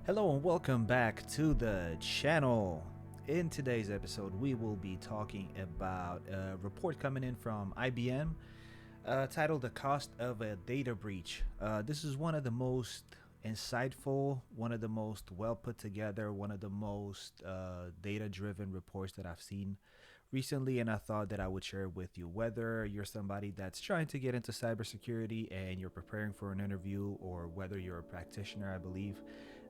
Hello and welcome back to the channel. In today's episode, we will be talking about a report coming in from IBM titled The Cost of a Data Breach. This is one of the most insightful, one of the most well put together, one of the most data driven reports that I've seen recently, and I thought that I would share it with you. Whether you're somebody that's trying to get into cybersecurity and you're preparing for an interview, or whether you're a practitioner, I believe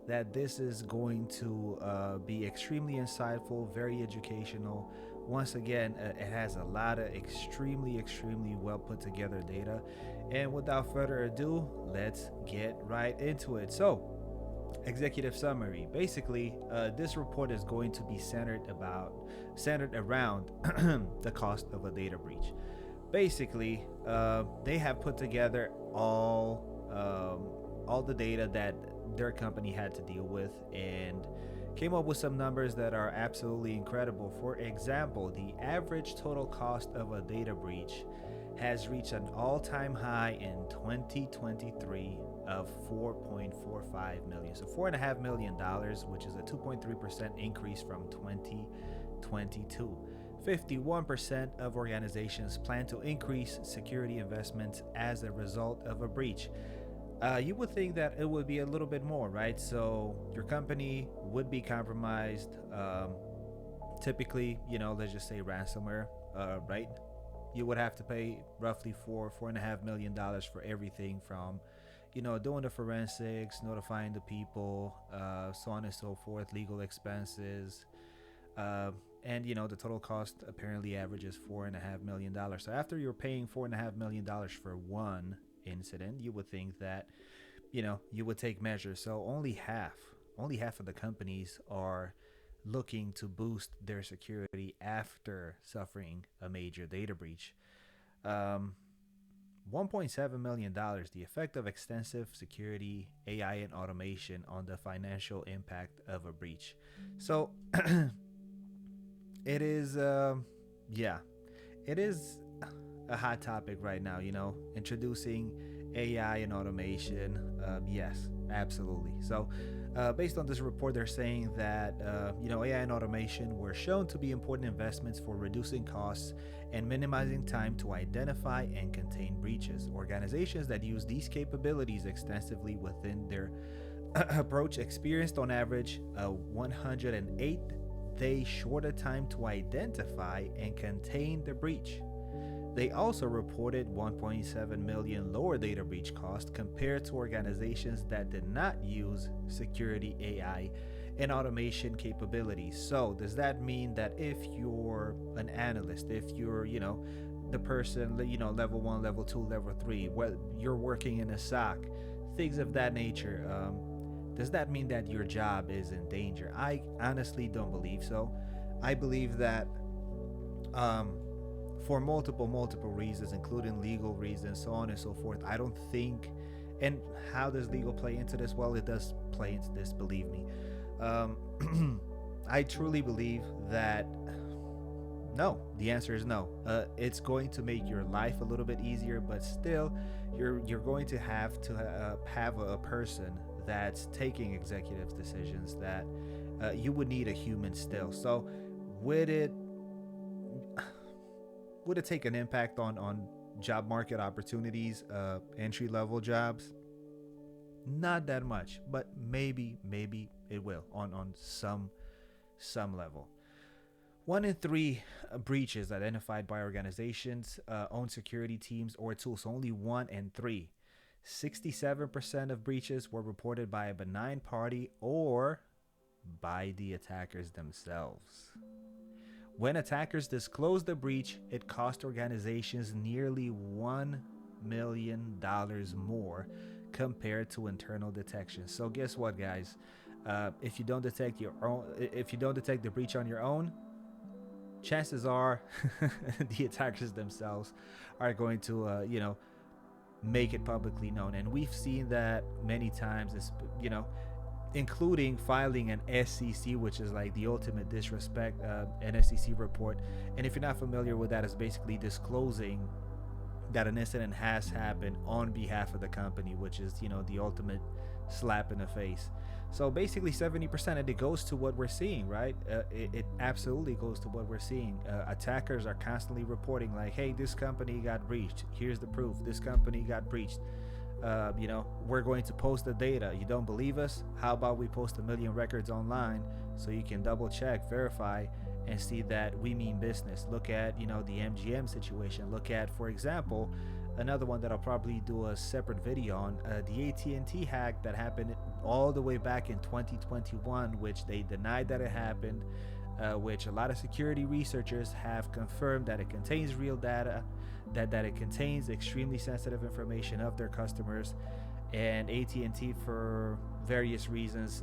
that this is going to be extremely insightful, very educational. Once again, it has a lot of extremely well put together data. And without further ado, let's get right into it. So, executive summary. Basically, this report is going to be centered around the cost of a data breach. Basically, they have put together all the data that their company had to deal with and came up with some numbers that are absolutely incredible. For example, the average total cost of a data breach has reached an all-time high in 2023 of 4.45 million. So $4.5 million, which is a 2.3% increase from 2022. 51% of organizations plan to increase security investments as a result of a breach. You would think that it would be a little bit more, right? So your company would be compromised. Typically, let's just say ransomware, right? You would have to pay roughly $4.5 million for everything from, doing the forensics, notifying the people, so on and so forth, legal expenses. And the total cost apparently averages $4.5 million. So after you're paying $4.5 million for one incident, you would think that you would take measures. So only half of the companies are looking to boost their security after suffering a major data breach. $1.7 million, the effect of extensive security, AI, and automation on the financial impact of a breach. So it is it is a hot topic right now, introducing AI and automation. Yes, absolutely. So based on this report, they're saying that AI and automation were shown to be important investments for reducing costs and minimizing time to identify and contain breaches. Organizations that use these capabilities extensively within their approach experienced on average a 108-day shorter time to identify and contain the breach. They also reported 1.7 million lower data breach costs compared to organizations that did not use security, AI, and automation capabilities. So does that mean that if you're an analyst, if you're, the person, level 1, level 2, level 3, you're working in a SOC, things of that nature, does that mean that your job is in danger? I honestly don't believe so. I believe that for multiple reasons, including legal reasons, so on and so forth, I don't think. And how does legal play into this? Well, it does play into this, believe me. I truly believe that no. The answer is no. It's going to make your life a little bit easier, but still, you're going to have a person that's taking executive decisions that you would need a human still. So would it take an impact on job market opportunities, entry level jobs? Not that much, but maybe it will on some level. 1 in 3 breaches identified by organizations own security teams or tools. Only 1 in 3. 67% of breaches were reported by a benign party or by the attackers themselves. When attackers disclosed the breach, it cost organizations nearly $1 million more compared to internal detection. So guess what, guys? If you don't detect the breach on your own, chances are the attackers themselves are going to, make it publicly known. And we've seen that many times, including filing an SEC, which is like the ultimate disrespect, an SEC report. And if you're not familiar with that, it's basically disclosing that an incident has happened on behalf of the company, which is, the ultimate slap in the face. So basically 70% of it goes to what we're seeing, right? It absolutely goes to what we're seeing. Attackers are constantly reporting like, hey, this company got breached, here's the proof, this company got breached. We're going to post the data. You don't believe us? How about we post 1 million records online so you can double check, verify, and see that we mean business. Look at, the MGM situation. Look at, for example, another one that I'll probably do a separate video on, the AT&T hack that happened all the way back in 2021, which they denied that it happened, which a lot of security researchers have confirmed that it contains real data, that it contains extremely sensitive information of their customers, and AT&T, for various reasons,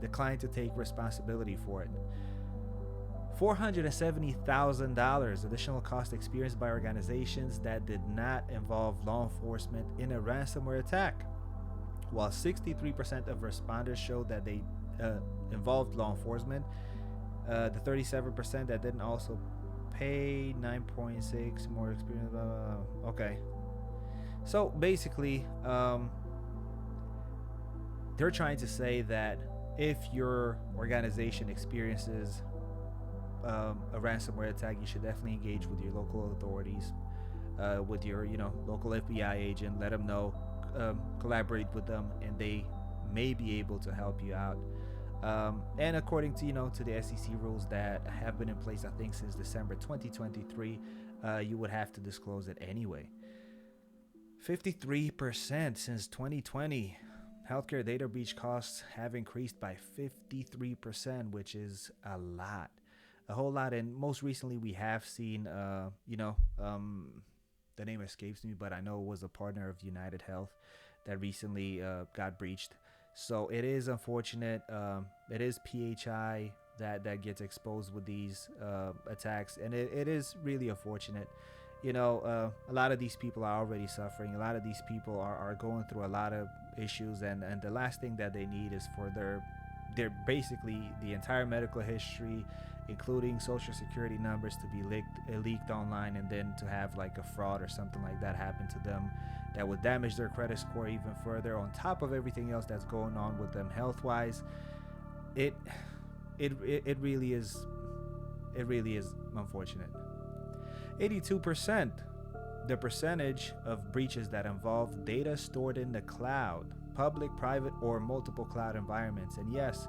declined to take responsibility for it. $470,000 additional cost experienced by organizations that did not involve law enforcement in a ransomware attack. While 63% of responders showed that they involved law enforcement, the 37% that didn't also pay 9.6 more experience. Okay, so basically, they're trying to say that if your organization experiences a ransomware attack, you should definitely engage with your local authorities, with your local FBI agent. Let them know, collaborate with them, and they may be able to help you out. And according to to the SEC rules that have been in place, I think since December 2023, you would have to disclose it anyway. 53% since 2020. Healthcare data breach costs have increased by 53%, which is a whole lot. And most recently, we have seen, the name escapes me, but I know it was a partner of United Health that recently got breached. So it is unfortunate. It is PHI that gets exposed with these attacks, and it is really unfortunate. A lot of these people are already suffering. A lot of these people are going through a lot of issues, and the last thing that they need is for their basically the entire medical history, including social security numbers, to be leaked online, and then to have like a fraud or something like that happen to them that would damage their credit score even further, on top of everything else that's going on with them health wise. It really is unfortunate. 82%, the percentage of breaches that involve data stored in the cloud, public, private, or multiple cloud environments. And yes,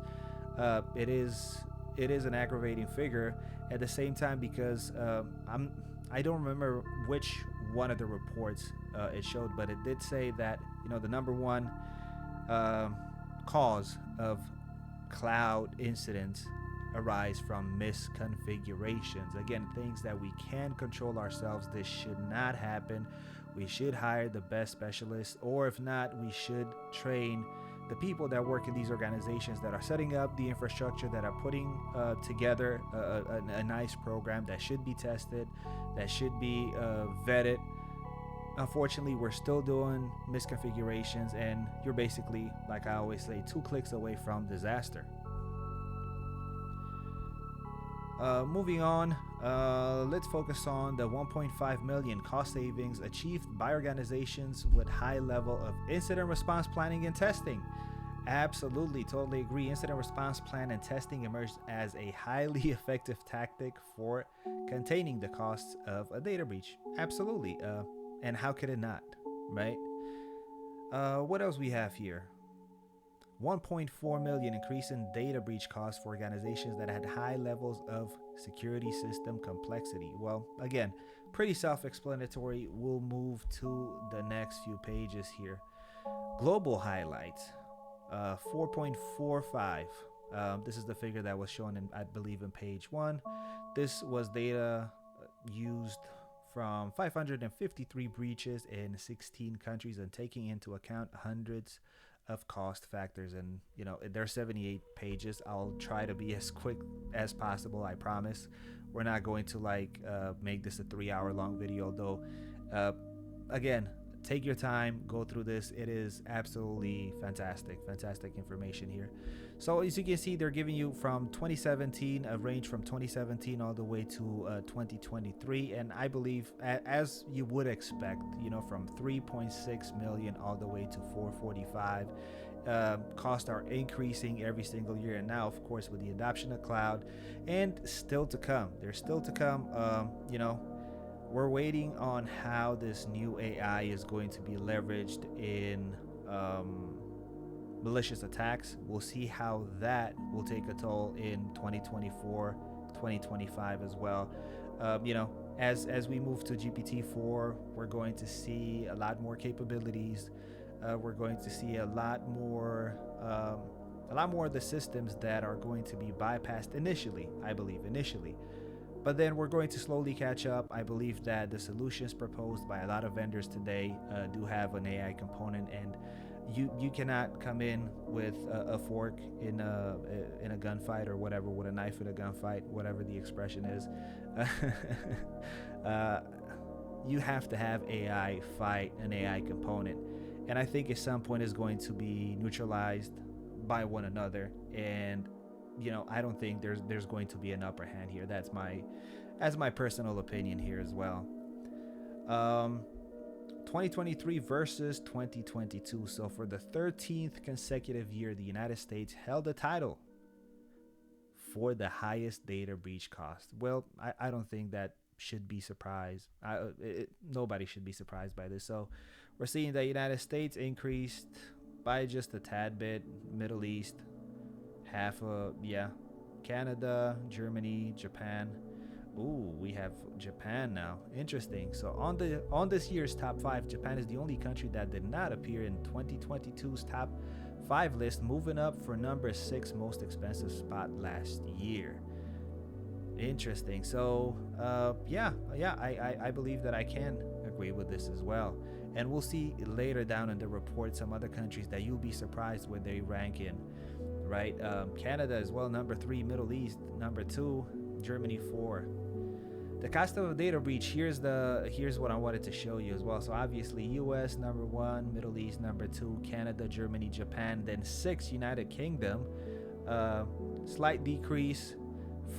it is an aggravating figure at the same time, because I don't remember which one of the reports it showed, but it did say that the number one cause of cloud incidents arise from misconfigurations. Again, things that we can control ourselves. This should not happen. We should hire the best specialists, or if not, we should train the people that work in these organizations that are setting up the infrastructure, that are putting together a nice program that should be tested, that should be vetted. Unfortunately, we're still doing misconfigurations, and you're basically, like I always say, 2 clicks away from disaster. Moving on, let's focus on the 1.5 million cost savings achieved by organizations with high level of incident response planning and testing. Absolutely, totally agree. Incident response plan and testing emerged as a highly effective tactic for containing the costs of a data breach. Absolutely. And how could it not, right? What else we have here? 1.4 million increase in data breach costs for organizations that had high levels of security system complexity. Well, again, pretty self-explanatory. We'll move to the next few pages here. Global highlights, 4.45. This is the figure that was shown I believe, in page 1. This was data used from 553 breaches in 16 countries, and taking into account hundreds of cost factors. And there are 78 pages. I'll try to be as quick as possible, I promise. We're not going to make this a 3-hour long video, though. Again, take your time, go through this. It is absolutely fantastic information here. So as you can see, they're giving you from 2017, a range from 2017 all the way to 2023, and I believe, as you would expect, from 3.6 million all the way to 445. costs are increasing every single year, and now, of course, with the adoption of cloud, and still to come, there's still to come. We're waiting on how this new AI is going to be leveraged in um, malicious attacks. We'll see how that will take a toll in 2024, 2025 as well. As we move to GPT-4, we're going to see a lot more capabilities. We're going to see a lot more of the systems that are going to be bypassed initially. I believe initially, but then we're going to slowly catch up. I believe that the solutions proposed by a lot of vendors today do have an AI component, and you cannot come in with a fork in a gunfight, or whatever, with a knife in a gunfight, whatever the expression is. uh, you have to have AI fight an AI component, and I think at some point is going to be neutralized by one another. And I don't think there's going to be an upper hand here. That's my personal opinion here as well. Um, 2023 versus 2022. So for the 13th consecutive year, the United States held the title for the highest data breach cost. Well, I don't think that should be surprised. Nobody should be surprised by this. So we're seeing the United States increased by just a tad bit. Middle East, half a, yeah. Canada, Germany, Japan. Ooh, we have Japan now. Interesting. So on this year's top 5, Japan is the only country that did not appear in 2022's top 5 list, moving up for number 6 most expensive spot last year. Interesting. So I believe that I can agree with this as well. And we'll see later down in the report some other countries that you'll be surprised where they rank in. Right? Canada as well, number 3. Middle East, number 2. Germany, 4. The cost of a data breach. Here's what I wanted to show you as well. So obviously, U.S. number 1, Middle East number 2, Canada, Germany, Japan, then 6, United Kingdom. Slight decrease,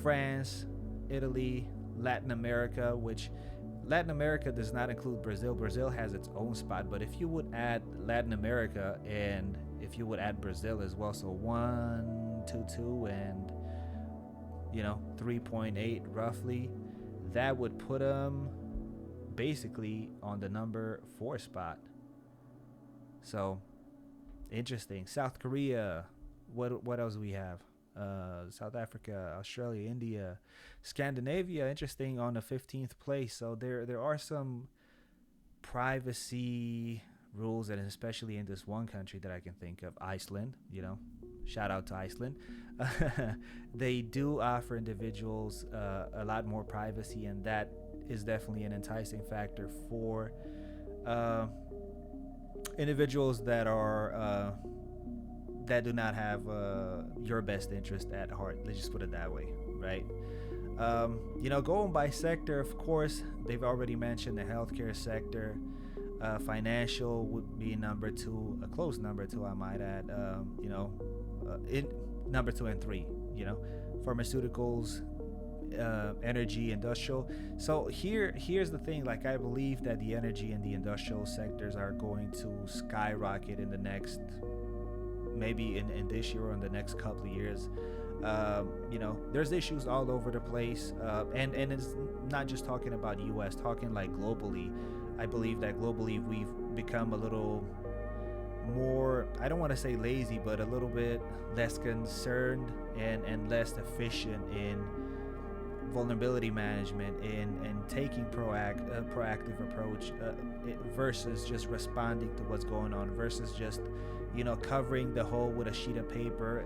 France, Italy, Latin America, which Latin America does not include Brazil. Brazil has its own spot, but if you would add Latin America and if you would add Brazil as well, so 1, 2, 2, and 3.8 roughly, that would put them basically on the number 4 spot. So interesting. South Korea. What else do we have? South Africa, Australia, India, Scandinavia. Interesting, on the 15th place. So there are some privacy rules, and especially in this one country that I can think of, Iceland. Shout out to Iceland. They do offer individuals a lot more privacy, and that is definitely an enticing factor for individuals that are that do not have your best interest at heart. Let's just put it that way, right? Going by sector, of course, they've already mentioned the healthcare sector. Financial would be number 2, a close number 2, I might add. In number 2 and 3. Pharmaceuticals, energy, industrial. So here's the thing. Like, I believe that the energy and the industrial sectors are going to skyrocket in the next, maybe in this year or in the next couple of years. There's issues all over the place, and it's not just talking about U.S., talking like globally. I believe that globally we've become a little more, I don't want to say lazy, but a little bit less concerned and less efficient in vulnerability management and taking proactive approach versus just responding to what's going on, versus just covering the hole with a sheet of paper.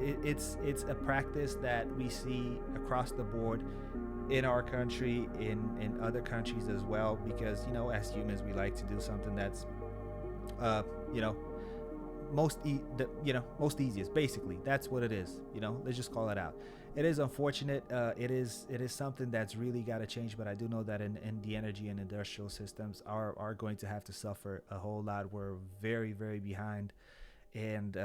It's a practice that we see across the board in our country, in other countries as well, because as humans we like to do something that's most easiest. Basically, that's what it is. Let's just call it out. It is unfortunate. It is something that's really got to change. But I do know that in the energy and industrial systems are going to have to suffer a whole lot. We're very, very behind, and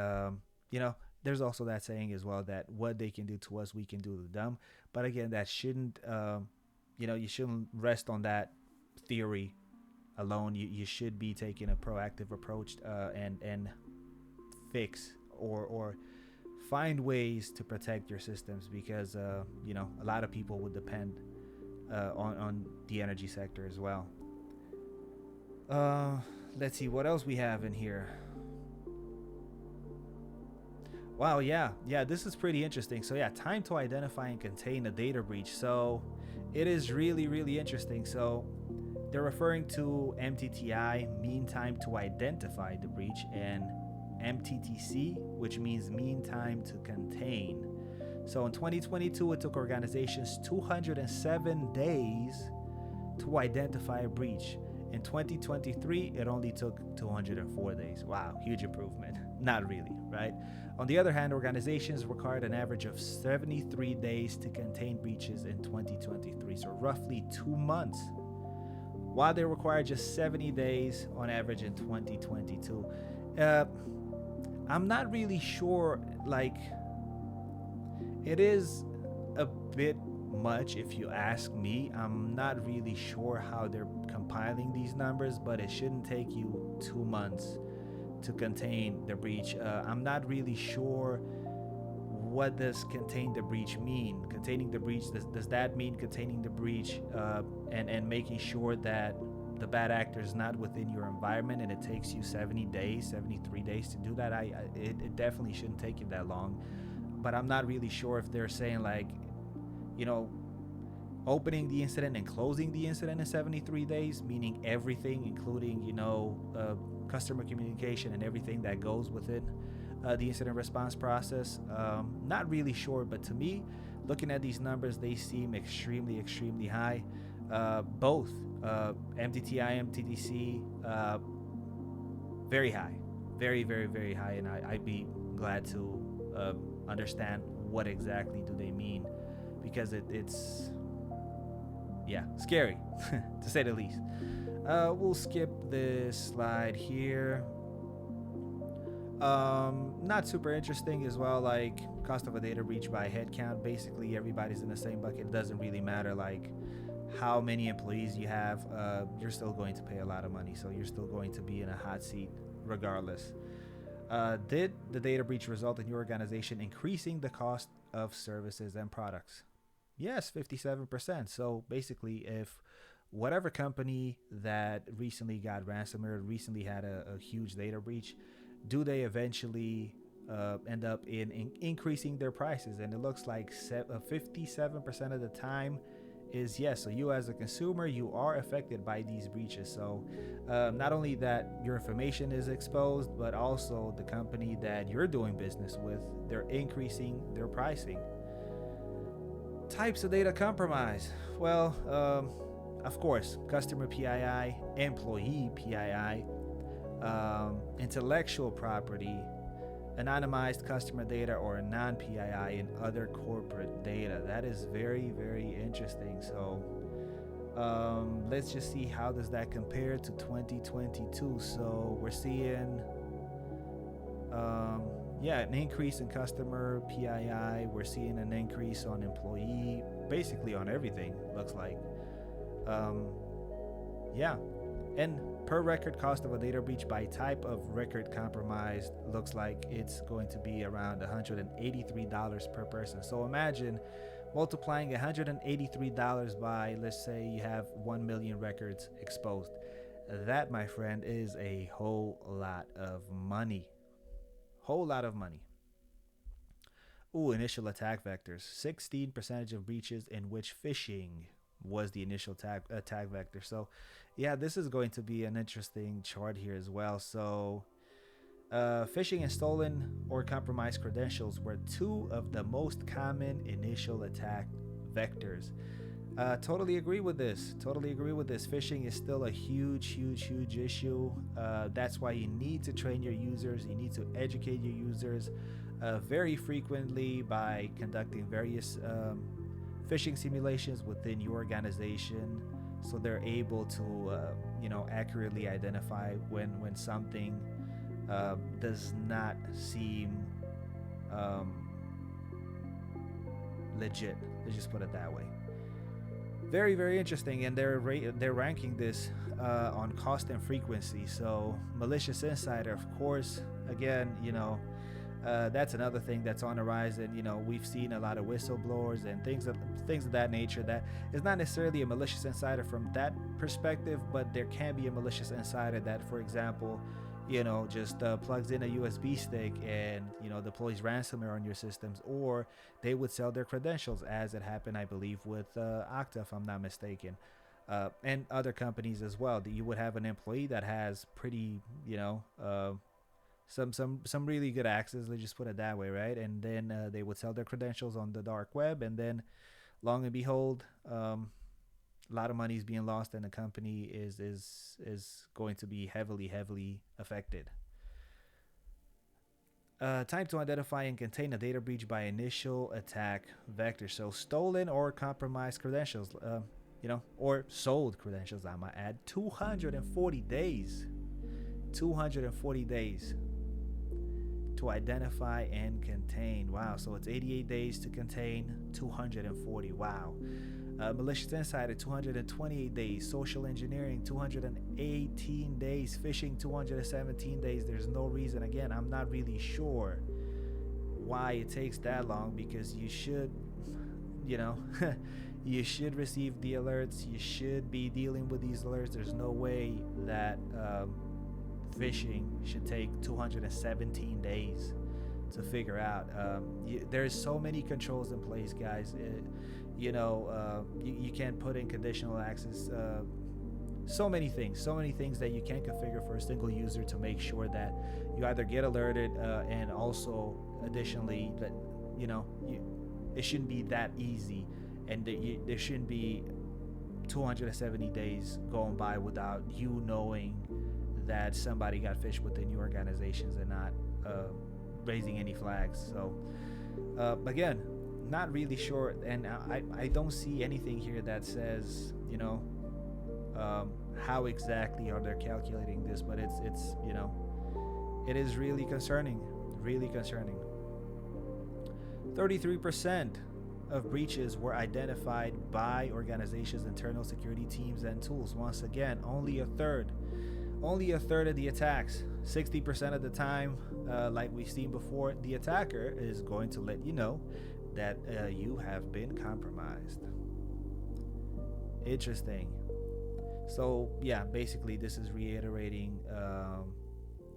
there's also that saying as well that what they can do to us, we can do to them. But again, that shouldn't you shouldn't rest on that theory alone. You should be taking a proactive approach and fix or find ways to protect your systems because a lot of people would depend on the energy sector as well. Uh, let's see what else we have in here. Wow, yeah, this is pretty interesting. So yeah, time to identify and contain a data breach. So it is really, really interesting. So they're referring to MTTI, mean time to identify the breach, and MTTC, which means mean time to contain. So in 2022, it took organizations 207 days to identify a breach. In 2023, it only took 204 days. Wow, huge improvement. Not really, right? On the other hand, organizations required an average of 73 days to contain breaches in 2023, so roughly 2 months, while they required just 70 days on average in 2022. I'm not really sure, like, it is a bit much if you ask me. I'm not really sure how they're compiling these numbers, but it shouldn't take you 2 months to contain the breach. I'm not really sure what does contain the breach mean. Containing the breach, does that mean containing the breach and making sure that the bad actor is not within your environment, and it takes you 70 days, 73 days to do that? It definitely shouldn't take you that long. But I'm not really sure if they're saying, like, you know, opening the incident and closing the incident in 73 days, meaning everything, including, customer communication and everything that goes within the incident response process. Not really sure, but to me, looking at these numbers, they seem extremely, extremely high. Both MTTI, MTTC, very high, very, very, very high, and I'd be glad to understand what exactly do they mean, because it's scary to say the least. We'll skip this slide here. Not super interesting as well. Like, cost of a data breach by headcount, basically everybody's in the same bucket. It doesn't really matter like how many employees you have. You're still going to pay a lot of money, so you're still going to be in a hot seat regardless. Did the data breach result in your organization increasing the cost of services and products? Yes, 57%. So basically, if whatever company that recently got ransomware, recently had a huge data breach, do they eventually end up in increasing their prices? And it looks like 57% of the time is yes. So you as a consumer, you are affected by these breaches. So not only that your information is exposed, but also the company that you're doing business with, they're increasing their pricing. Types of data compromise. Well, of course, customer PII, employee PII, intellectual property, anonymized customer data, or non-PII, and other corporate data. That is very, very interesting. So let's just see how does that compare to 2022. So we're seeing an increase in customer PII. We're seeing an increase on employee, basically on everything, looks like. And per record cost of a data breach by type of record compromised looks like it's going to be around $183 per person. So imagine multiplying $183 by, let's say you have 1 million records exposed. That, my friend, is a whole lot of money. Whole lot of money. Ooh, initial attack vectors. 16% of breaches in which phishing was the initial attack vector. So yeah, this is going to be an interesting chart here as well. So phishing and stolen or compromised credentials were two of the most common initial attack vectors. Totally agree with this. Phishing is still a huge issue. That's why you need to train your users. You need to educate your users very frequently by conducting various phishing simulations within your organization, so they're able to accurately identify when something does not seem legit. Let's just put it that way. Very, very interesting, and they're ranking this on cost and frequency. So Malicious Insider, of course, again, that's another thing that's on the rise, and we've seen a lot of whistleblowers and things of that nature. That is not necessarily a malicious insider from that perspective, but there can be a malicious insider that, for example, just plugs in a USB stick and deploys ransomware on your systems, or they would sell their credentials, as it happened, I believe, with Okta, if I'm not mistaken. And other companies as well. That you would have an employee that has pretty, some really good access. Let's just put it that way, right? And then they would sell their credentials on the dark web, and then long and behold, a lot of money is being lost, and the company is going to be heavily affected. Time to identify and contain a data breach by initial attack vector. So stolen or compromised credentials, or sold credentials, I might add. 240 days. 240 days to identify and contain. Wow. So it's 88 days to contain, 240. Wow. Malicious insider, 228 days. Social engineering, 218 days. Phishing, 217 days. There's no reason. Again, I'm not really sure why it takes that long, because you should, you know, you should receive the alerts. You should be dealing with these alerts. There's no way that phishing should take 217 days to figure out. There's so many controls in place, guys. You can't put in conditional access. So many things that you can configure for a single user to make sure that you either get alerted, and also additionally that it shouldn't be that easy, and there shouldn't be 270 days going by without you knowing that somebody got phished within your organizations and not raising any flags. So again, not really sure, and I don't see anything here that says how exactly are they calculating this, but it's it is really concerning, really concerning. 33% of breaches were identified by organizations' internal security teams and tools. Once again, only a third of the attacks. 60% of the time, like we've seen before, the attacker is going to let you know that you have been compromised. Interesting. So yeah, basically this is reiterating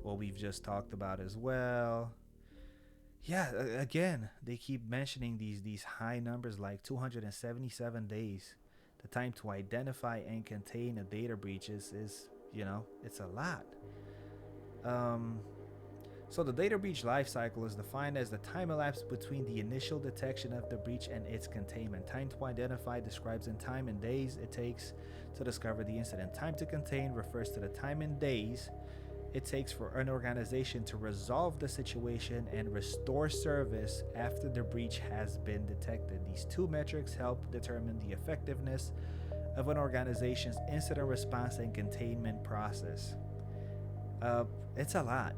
what we've just talked about as well. Yeah, again, they keep mentioning these high numbers, like 277 days. The time to identify and contain a data breach is it's a lot. Um, so the data breach lifecycle is defined as the time elapsed between the initial detection of the breach and its containment. Time to identify describes in time and days it takes to discover the incident. Time to contain refers to the time in days it takes for an organization to resolve the situation and restore service after the breach has been detected. These two metrics help determine the effectiveness of an organization's incident response and containment process. It's a lot.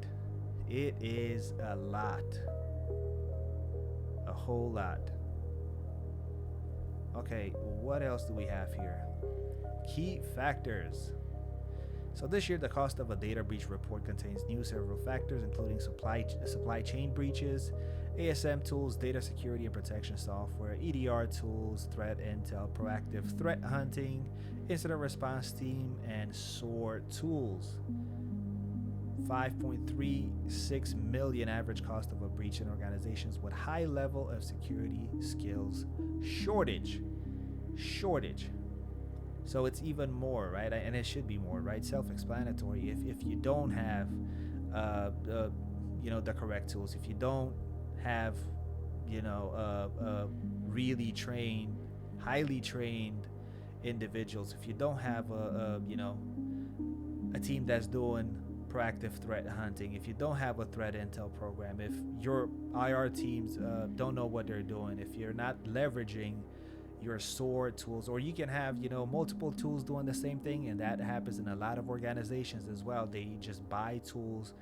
It is a lot. A whole lot. Okay, what else do we have here? Key factors. So this year, the cost of a data breach report contains new several factors, including supply chain breaches, ASM tools, data security and protection software, EDR tools, threat intel, proactive threat hunting, incident response team, and SOAR tools. 5.36 million average cost of a breach in organizations with high level of security skills shortage. So it's even more, right? And it should be more, right? Self-explanatory. If you don't have, the correct tools, if you don't have, really trained, highly trained individuals, if you don't have a team that's doing proactive threat hunting, if you don't have a threat intel program, if your IR teams don't know what they're doing, if you're not leveraging your SOAR tools, or you can have multiple tools doing the same thing, and that happens in a lot of organizations as well. They just buy tools,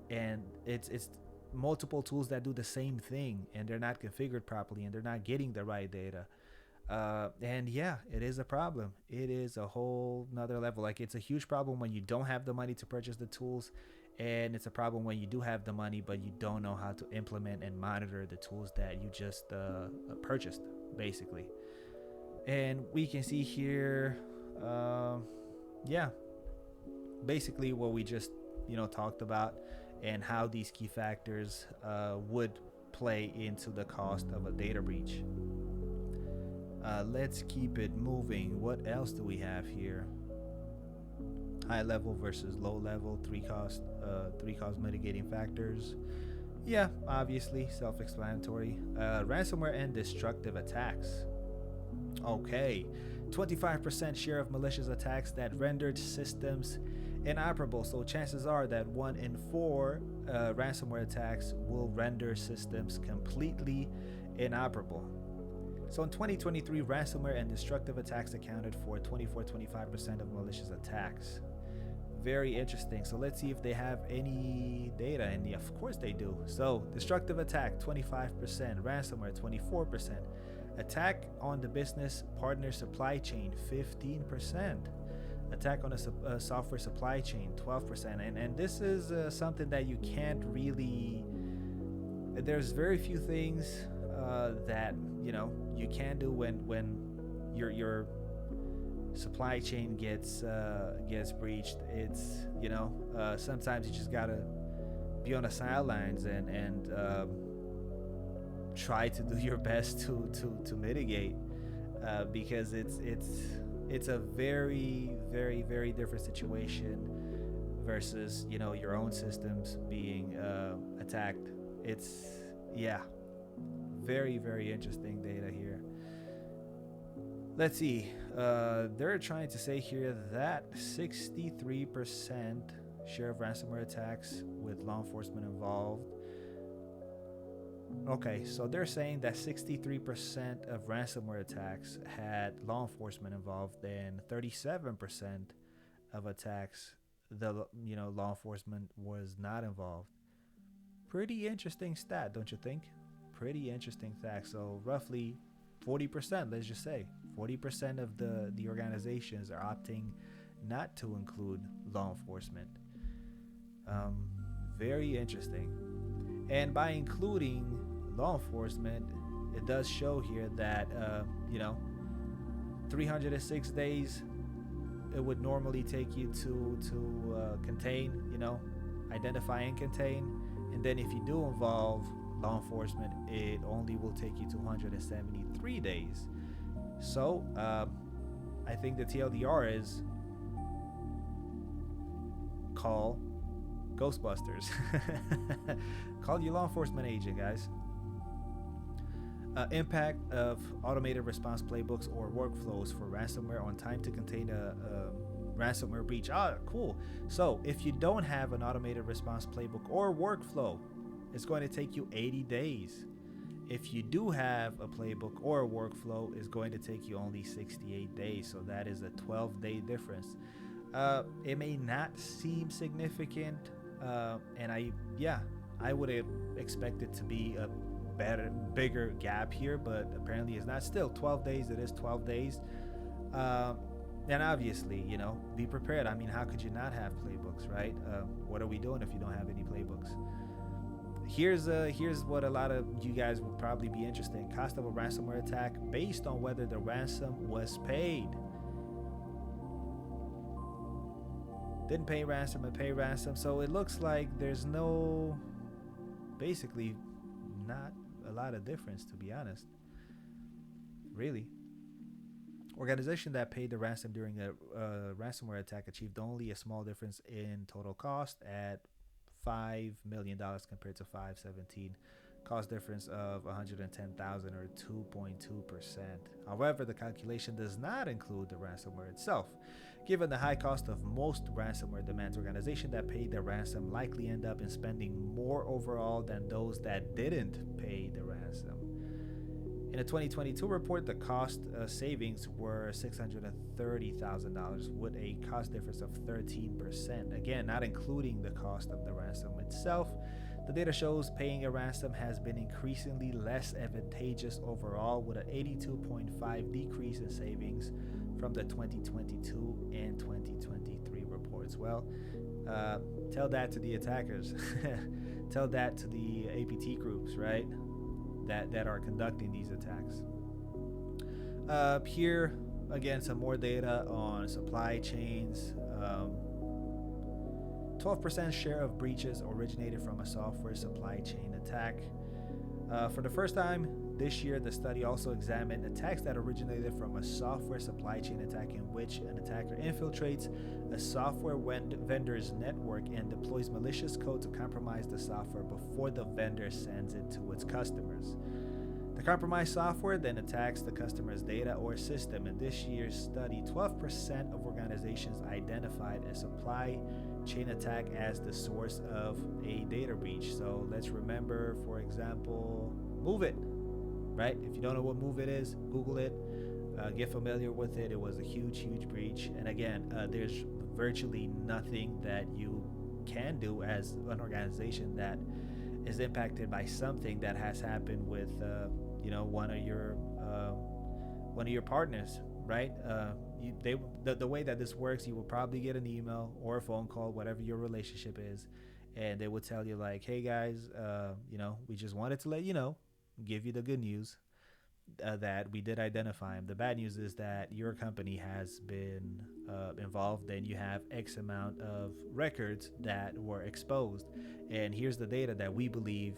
and it's multiple tools that do the same thing, and they're not configured properly, and they're not getting the right data. And yeah, it is a problem. It is a whole nother level. Like, it's a huge problem when you don't have the money to purchase the tools, And it's a problem when you do have the money, but you don't know how to implement and monitor the tools that you just purchased, basically. And we can see here, yeah, basically what we just talked about, and how these key factors would play into the cost of a data breach. Let's keep it moving. What else do we have here? High level versus low level, three cost mitigating factors. Yeah, obviously self-explanatory. Ransomware and destructive attacks. Okay, 25% share of malicious attacks that rendered systems inoperable. So chances are that 1 in 4 ransomware attacks will render systems completely inoperable. So in 2023, ransomware and destructive attacks accounted for 24-25% of malicious attacks. Very interesting. So let's see if they have any data. And of course they do. So destructive attack 25%, ransomware 24%, attack on the business partner supply chain 15%, attack on a software supply chain 12%. And this is something that you can't really, there's very few things that you can do when your supply chain gets breached. It's sometimes you just gotta be on the sidelines and try to do your best to mitigate, because it's a very very very different situation versus your own systems being attacked. It's very very interesting data here. Let's see. They're trying to say here that 63% share of ransomware attacks with law enforcement involved. Okay, so they're saying that 63% of ransomware attacks had law enforcement involved, and 37% of attacks the law enforcement was not involved. Pretty interesting stat, don't you think? Pretty interesting fact. So roughly 40%, let's just say 40% of the organizations are opting not to include law enforcement. Very interesting. And by including law enforcement, it does show here that 306 days it would normally take you to contain, identify and contain. And then if you do involve law enforcement, it only will take you 273 days. So I think the TLDR is call Ghostbusters. Call your law enforcement agent, guys. Impact of automated response playbooks or workflows for ransomware on time to contain a ransomware breach. Cool. So if you don't have an automated response playbook or workflow, it's going to take you 80 days. If you do have a playbook or a workflow, it's going to take you only 68 days. So that is a 12-day difference. It may not seem significant, and I would have expected to be a bigger gap here, but apparently it's not. Still 12 days, it is 12 days. And obviously, be prepared. I mean, how could you not have playbooks, right? What are we doing if you don't have any playbooks? Here's what a lot of you guys would probably be interested in. Cost of a ransomware attack based on whether the ransom was paid. Didn't pay ransom and pay ransom. So it looks like there's basically not a lot of difference, to be honest. Really. Organization that paid the ransom during a ransomware attack achieved only a small difference in total cost at $5 million compared to 517. Cost difference of 110,000 or 2.2%. However, the calculation does not include the ransomware itself. Given the high cost of most ransomware demands, organizations that paid the ransom likely end up in spending more overall than those that didn't pay the ransom. In a 2022 report, the cost savings were $630,000 with a cost difference of 13%. Again, not including the cost of the ransom itself. The data shows paying a ransom has been increasingly less advantageous overall, with an 82.5% decrease in savings from the 2022 and 2023 reports. Well, Uh, Tell that to the attackers. Tell that to the APT groups, right? That are conducting these attacks. Here, again, some more data on supply chains. 12% share of breaches originated from a software supply chain attack. For the first time this year, the study also examined attacks that originated from a software supply chain attack in which an attacker infiltrates a software vendor's network and deploys malicious code to compromise the software before the vendor sends it to its customers. The compromised software then attacks the customer's data or system. In this year's study, 12% of organizations identified a supply chain attack as the source of a data breach. So let's remember, for example, Move It, right? If you don't know what Move It is, Google it, get familiar with it. It was a huge, huge breach. And again, there's virtually nothing that you can do as an organization that is impacted by something that has happened with one of your partners, right? The way that this works, you will probably get an email or a phone call, whatever your relationship is, and they will tell you like, hey guys, we just wanted to let you know, give you the good news, that we did identify him. The bad news is that your company has been involved and you have X amount of records that were exposed. And here's the data that we believe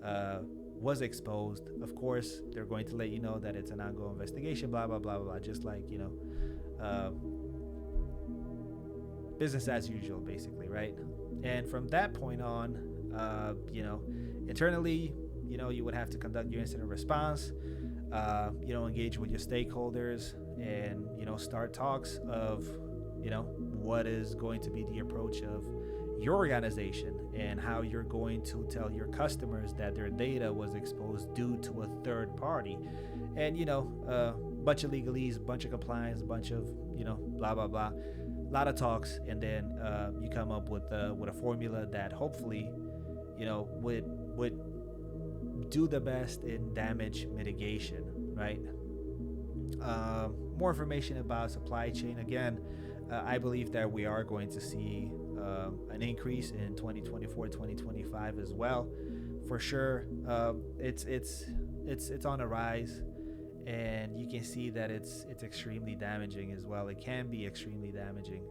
uh, was exposed. Of course, they're going to let you know that it's an ongoing investigation, blah, blah, blah, blah, just like, uh, business as usual, basically, right? And from that point on, internally, you would have to conduct your incident response, engage with your stakeholders, and start talks of what is going to be the approach of your organization and how you're going to tell your customers that their data was exposed due to a third party. And bunch of legalese, bunch of compliance, bunch of blah blah blah, a lot of talks, and then you come up with a formula that hopefully would do the best in damage mitigation, right? More information about supply chain. Again, I believe that we are going to see an increase in 2024, 2025 as well, for sure. It's on a rise, and you can see that it's extremely damaging as well. It can be extremely damaging.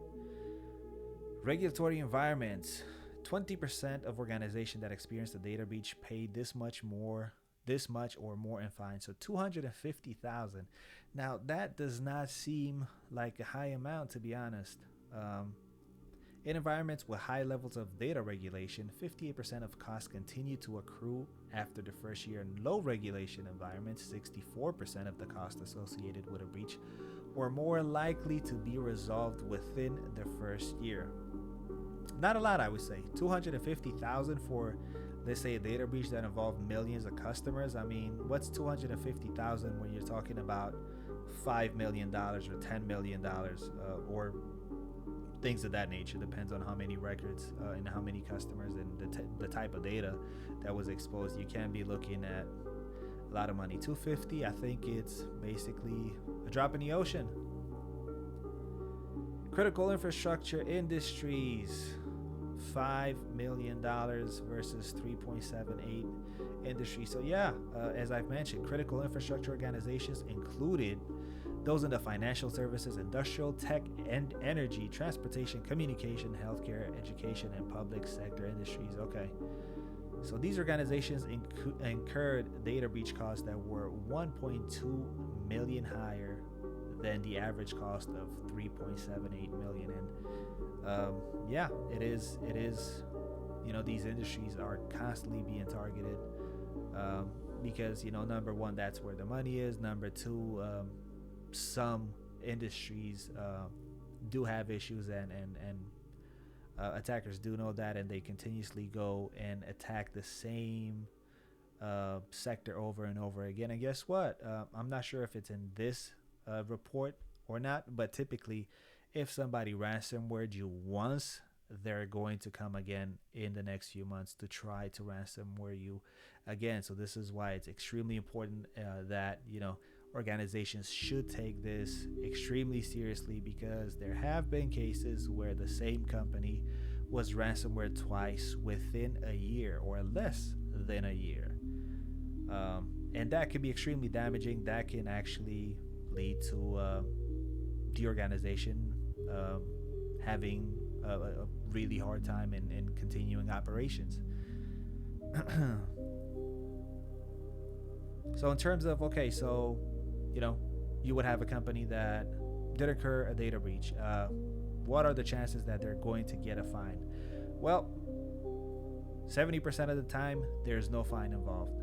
Regulatory environments. 20% of organizations that experience a data breach pay this much or more in fines. So 250,000. Now that does not seem like a high amount, to be honest. In environments with high levels of data regulation, 58% of costs continue to accrue after the first year. In low regulation environments, 64% of the costs associated with a breach were more likely to be resolved within the first year. Not a lot, I would say. 250,000 for, let's say, a data breach that involved millions of customers. I mean, what's 250,000 when you're talking about $5 million or $10 million, or things of that nature? Depends on how many records and how many customers and the type of data that was exposed. You can be looking at a lot of money. 250, I think it's basically a drop in the ocean. Critical infrastructure industries, $5 million versus 3.78 industry. So yeah, as I've mentioned, critical infrastructure organizations included those in the financial services, industrial, tech, and energy, transportation, communication, healthcare, education, and public sector industries. Okay. So these organizations incurred data breach costs that were 1.2 million higher than the average cost of 3.78 million. And it is these industries are constantly being targeted, because number one, that's where the money is. Number two, some industries do have issues, and attackers do know that, and they continuously go and attack the same sector over and over again. And guess what? I'm not sure if it's in this report or not, but typically, if somebody ransomwared you once, they're going to come again in the next few months to try to ransomware you again. So this is why it's extremely important that organizations should take this extremely seriously, because there have been cases where the same company was ransomware twice within a year or less than a year. And that can be extremely damaging. That can actually lead to the organization having a really hard time in continuing operations. So in terms of, okay, so you know, you would have a company that did incur a data breach. What are the chances that they're going to get a fine? Well, 70% of the time, there's no fine involved.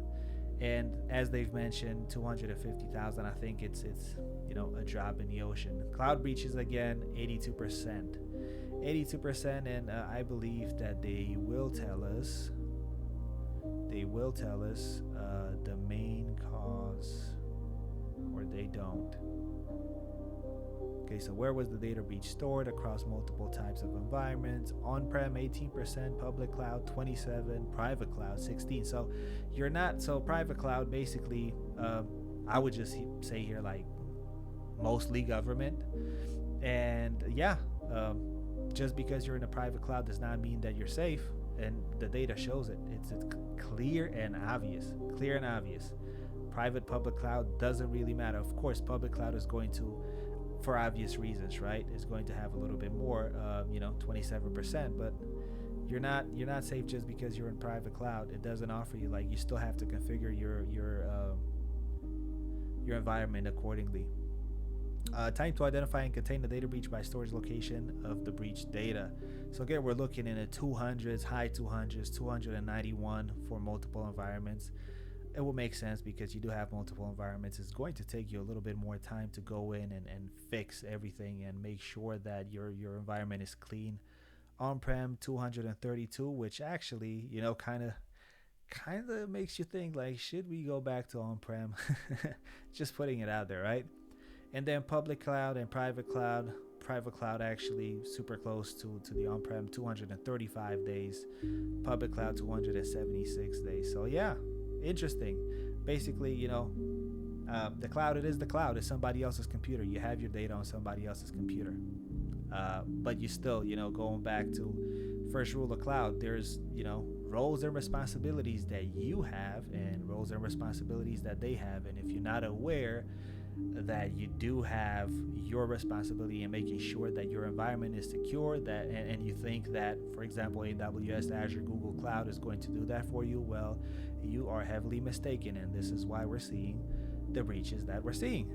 And as they've mentioned, 250,000. I think it's a drop in the ocean. Cloud breaches again, 82%, 82%, and I believe that they will tell us. The main cause, or they don't. Okay, so where was the data breach stored? Across multiple types of environments. On-prem 18%, public cloud 27%, private cloud 16%. So you're not, so private cloud basically, I would just say here, like, mostly government. And yeah, just because you're in a private cloud does not mean that you're safe, and the data shows it. It's clear and obvious. Clear and obvious. Private, public cloud doesn't really matter. Of course, public cloud is going to, for obvious reasons, right? Is going to have a little bit more, 27%. But you're not safe just because you're in private cloud. It doesn't offer you, like, you still have to configure your environment accordingly. Time to identify and contain the data breach by storage location of the breach data. So again, we're looking in the 200s, high 200s, 291 for multiple environments. It will make sense because you do have multiple environments. It's going to take you a little bit more time to go in and fix everything and make sure that your environment is clean. On-prem 232, which actually, kind of makes you think, like, should we go back to on-prem? Just putting it out there, right? And then public cloud and private cloud. Private cloud actually super close to the on-prem, 235 days. Public cloud 276 days. So yeah, interesting. Basically, the cloud, it is the cloud. It's somebody else's computer. You have your data on somebody else's computer. But you still, going back to first rule of cloud, there's, roles and responsibilities that you have and roles and responsibilities that they have. And if you're not aware that you do have your responsibility in making sure that your environment is secure, that and you think that, for example, AWS, Azure, Google Cloud is going to do that for you, well, you are heavily mistaken, and this is why we're seeing the breaches that we're seeing.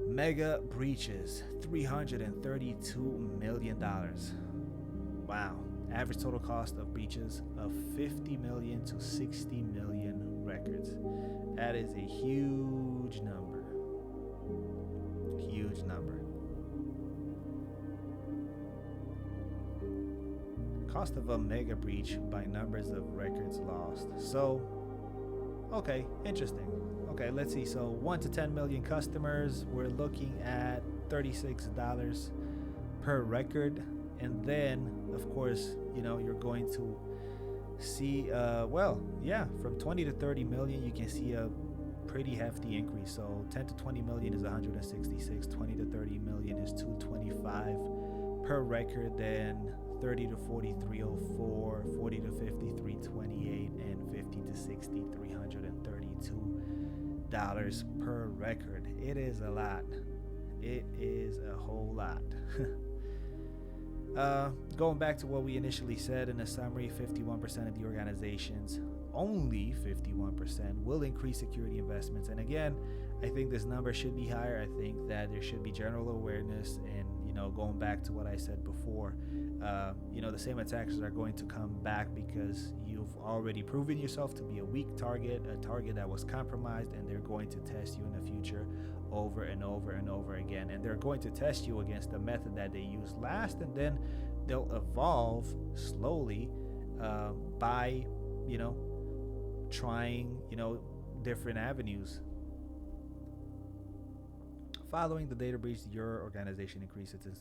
Mega breaches, $332 million. Wow. Average total cost of breaches of 50 million to 60 million records. That is a huge number. Huge number. Cost of a mega breach by numbers of records lost. So, okay, interesting. Okay, let's see. So 1 to 10 million customers, we're looking at $36 per record. And then, of course, you're going to see, from 20 to 30 million, you can see a pretty hefty increase. So 10 to 20 million is 166, 20 to 30 million is 225 per record, then 30 to 40, 304, 40 to 50, 328, and 50 to 60, $332 per record. It is a lot. It is a whole lot. Going back to what we initially said in the summary, 51% of the organizations, only 51%, will increase security investments. And again, I think this number should be higher. I think that there should be general awareness, and going back to what I said before, the same attackers are going to come back because you've already proven yourself to be a weak target, a target that was compromised, and they're going to test you in the future over and over and over again. And they're going to test you against the method that they used last, and then they'll evolve slowly by, trying, different avenues. Following the data breach, your organization increases its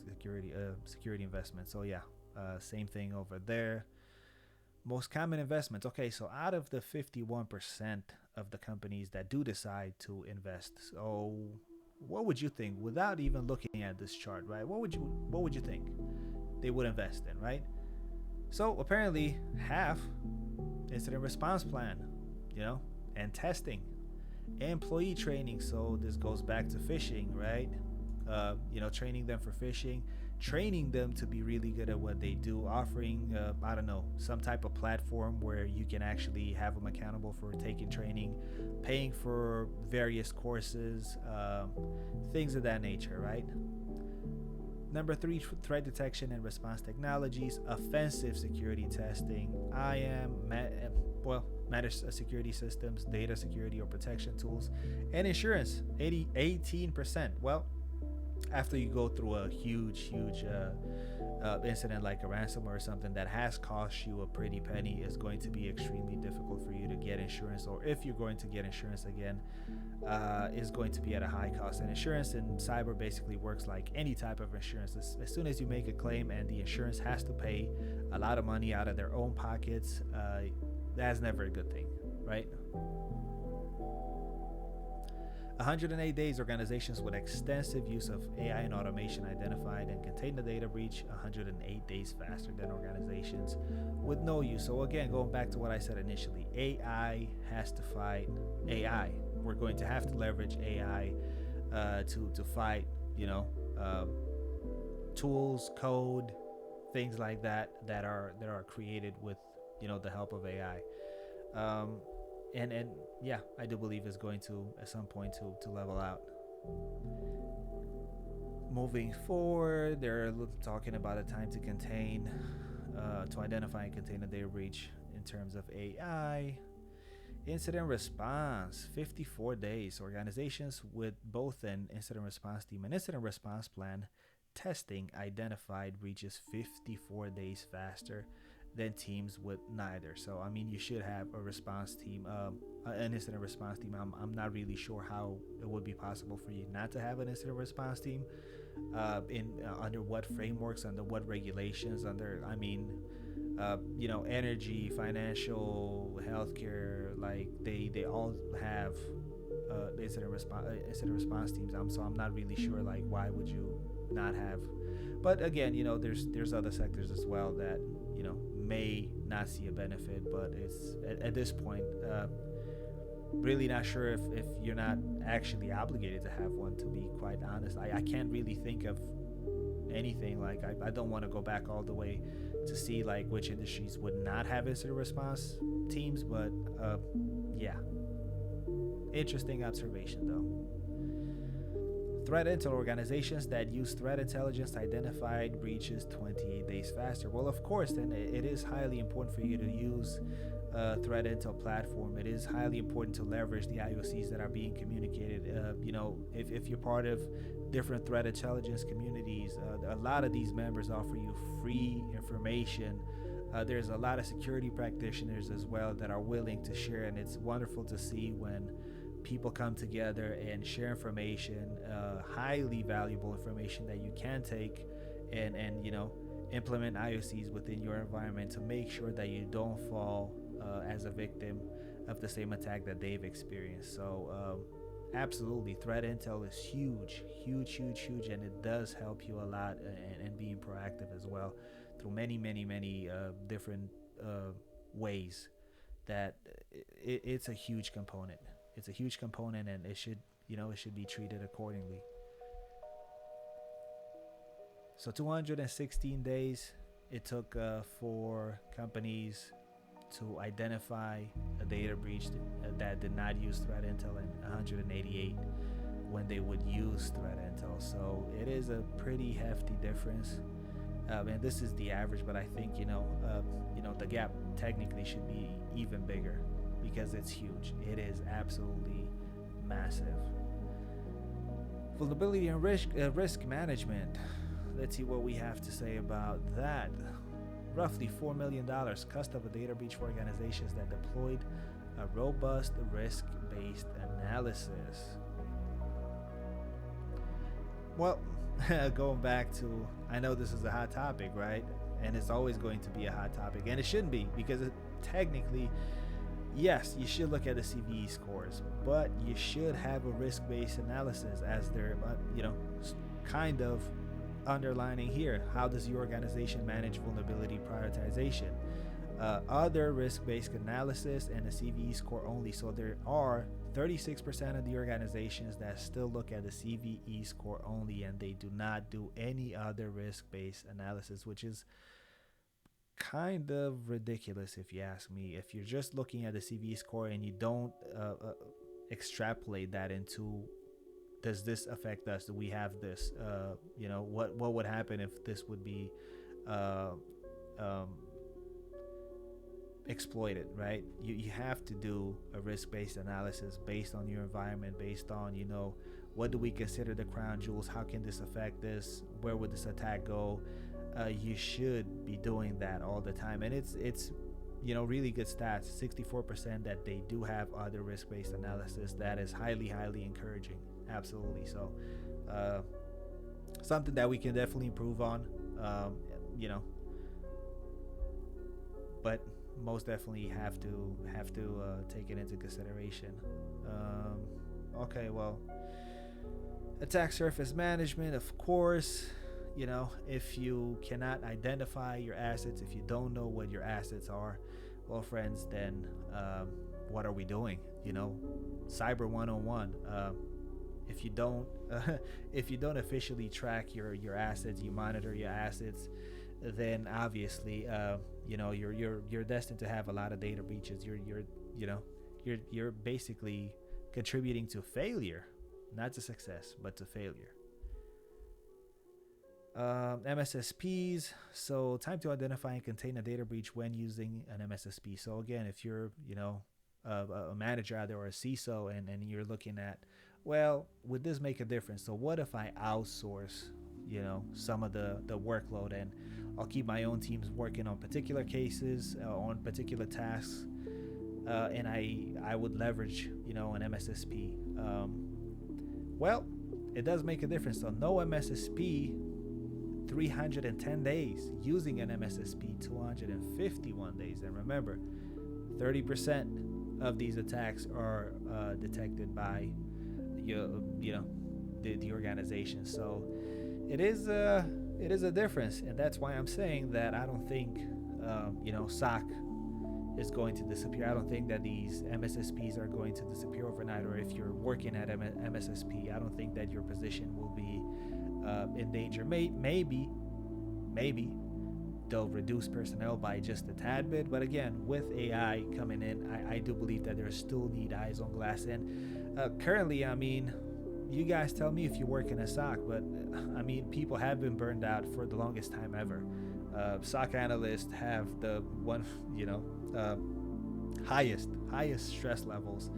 security investment. So yeah, same thing over there. Most common investments. Okay, so out of the 51% of the companies that do decide to invest, so what would you think without even looking at this chart, right? What would you think? they would invest in, right? So apparently half incident response plan, you know, and testing, employee training. So this goes back to phishing, right? Training them for phishing, training them to be really good at what they do, offering, I don't know, some type of platform where you can actually have them accountable for taking training, paying for various courses, things of that nature, right? Number three, threat detection and response technologies, offensive security testing, managed security systems, data security or protection tools, and insurance, 18%. Well, after you go through a huge incident like a ransomware or something that has cost you a pretty penny, is going to be extremely difficult for you to get insurance, or if you're going to get insurance again, is going to be at a high cost. And insurance in cyber basically works like any type of insurance. As soon as you make a claim and the insurance has to pay a lot of money out of their own pockets, that's never a good thing, right? 108 days, organizations with extensive use of AI and automation identified and contained the data breach 108 days faster than organizations with no use. So again, going back to what I said initially, AI has to fight AI. We're going to have to leverage AI to fight, tools, code, things like that are created with, the help of AI. And yeah, I do believe it's going to at some point to level out. Moving forward, they're talking about a time to identify and contain a data breach in terms of AI. Incident response, 54 days. Organizations with both an incident response team and incident response plan testing identified breaches 54 days faster than teams with neither. So, I mean, you should have a response team, an incident response team. I'm not really sure how it would be possible for you not to have an incident response team. Under what frameworks, under what regulations, energy, financial, healthcare, like they all have incident response teams. So I'm not really sure, like, why would you not have? But again, there's other sectors as well that may not see a benefit, but it's at this point really not sure if you're not actually obligated to have one, to be quite honest. I can't really think of anything. Like, I don't want to go back all the way to see like which industries would not have incident response teams, but yeah, interesting observation though. Threat intel, organizations that use threat intelligence identified breaches 28 days faster. Well, of course, then it is highly important for you to use threat intel platform. It is highly important to leverage the IOCs that are being communicated. If you're part of different threat intelligence communities, a lot of these members offer you free information. There's a lot of security practitioners as well that are willing to share, and it's wonderful to see when people come together and share information, highly valuable information that you can take and implement IOCs within your environment to make sure that you don't fall as a victim of the same attack that they've experienced. So absolutely, threat intel is huge, and it does help you a lot, and being proactive as well through many different ways. That it's a huge component. It's a huge component, and it should be treated accordingly. So 216 days it took for companies to identify a data breach that did not use threat intel, and 188 when they would use threat intel. So it is a pretty hefty difference. And this is the average, but I think the gap technically should be even bigger because it's huge. It is absolutely massive. Vulnerability and risk management. Let's see what we have to say about that. Roughly $4 million cost of a data breach for organizations that deployed a robust risk-based analysis. Well, going back to, I know this is a hot topic, right? And it's always going to be a hot topic, and it shouldn't be, because technically, yes, you should look at the CVE scores, but you should have a risk-based analysis as their, kind of underlining here, how does your organization manage vulnerability prioritization? Other risk-based analysis and a CVE score only. So there are 36% of the organizations that still look at the CVE score only, and they do not do any other risk-based analysis, which is kind of ridiculous if you ask me. If you're just looking at the CVE score and you don't extrapolate that into, does this affect us? Do we have this? What would happen if this would be uh, um, exploited, right? You have to do a risk-based analysis based on your environment, based on, what do we consider the crown jewels? How can this affect this? Where would this attack go? You should be doing that all the time. And it's really good stats, 64% that they do have other risk-based analysis. That is highly encouraging. Absolutely. So something that we can definitely improve on, but most definitely have to take it into consideration. Okay, well, attack surface management, of course. If you cannot identify your assets, if you don't know what your assets are, well, friends, then what are we doing? Cyber 101. If you don't if you don't officially track your assets, you monitor your assets, then obviously you're destined to have a lot of data breaches. You're basically contributing to failure, not to success, but to failure. MSSPs. So time to identify and contain a data breach when using an MSSP. So again, if you're a manager out there or a CISO, and you're looking at, well, would this make a difference? So what if I outsource some of the workload, and I'll keep my own teams working on particular cases, on particular tasks, and I would leverage an MSSP. Well, it does make a difference. So no MSSP 310 days, using an MSSP 251 days. And remember, 30% of these attacks are detected by the organization. So it is a difference, and that's why I'm saying that I don't think SOC is going to disappear. I don't think that these MSSPs are going to disappear overnight, or if you're working at MSSP, I don't think that your position will be in danger. Maybe they'll reduce personnel by just a tad bit, but again, with AI coming in, I do believe that there still need eyes on glass. And currently, you guys tell me if you work in a SOC, but people have been burned out for the longest time ever. SOC analysts have the one highest stress levels,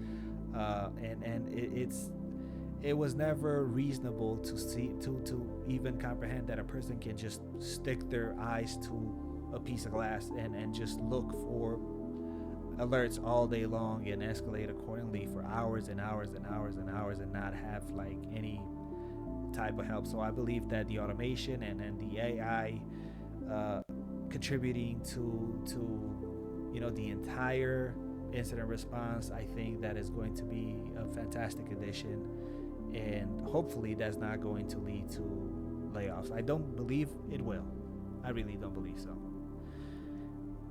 and it was never reasonable to even comprehend that a person can just stick their eyes to a piece of glass and just look for alerts all day long and escalate accordingly for hours and hours and hours and hours, and not have like any type of help. So I believe that the automation and the AI contributing to the entire incident response, I think that is going to be a fantastic addition, and hopefully that's not going to lead to layoffs. I don't believe it will. I really don't believe so.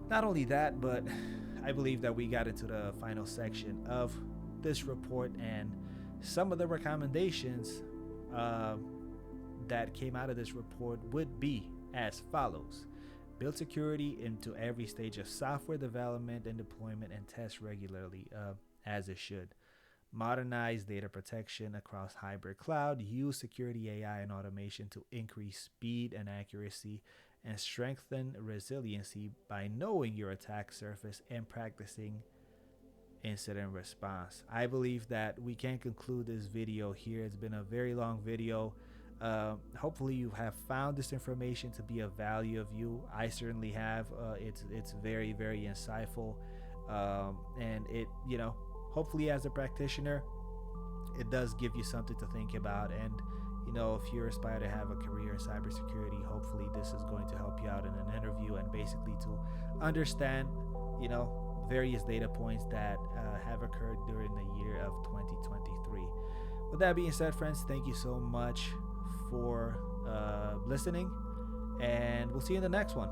Not only that, but I believe that we got into the final section of this report, and some of the recommendations that came out of this report would be as follows. Build security into every stage of software development and deployment, and test regularly, as it should. Modernize data protection across hybrid cloud. Use security, AI, and automation to increase speed and accuracy, and strengthen resiliency by knowing your attack surface and practicing incident response. I believe that we can conclude this video here. It's been a very long video. Hopefully you have found this information to be of value of you. I certainly have. It's very insightful, and it hopefully as a practitioner, it does give you something to think about. And if you aspire to have a career in cybersecurity, hopefully this is going to help you out in an interview, and basically to understand various data points that have occurred during the year of 2023. With that being said, friends, thank you so much for listening, and we'll see you in the next one.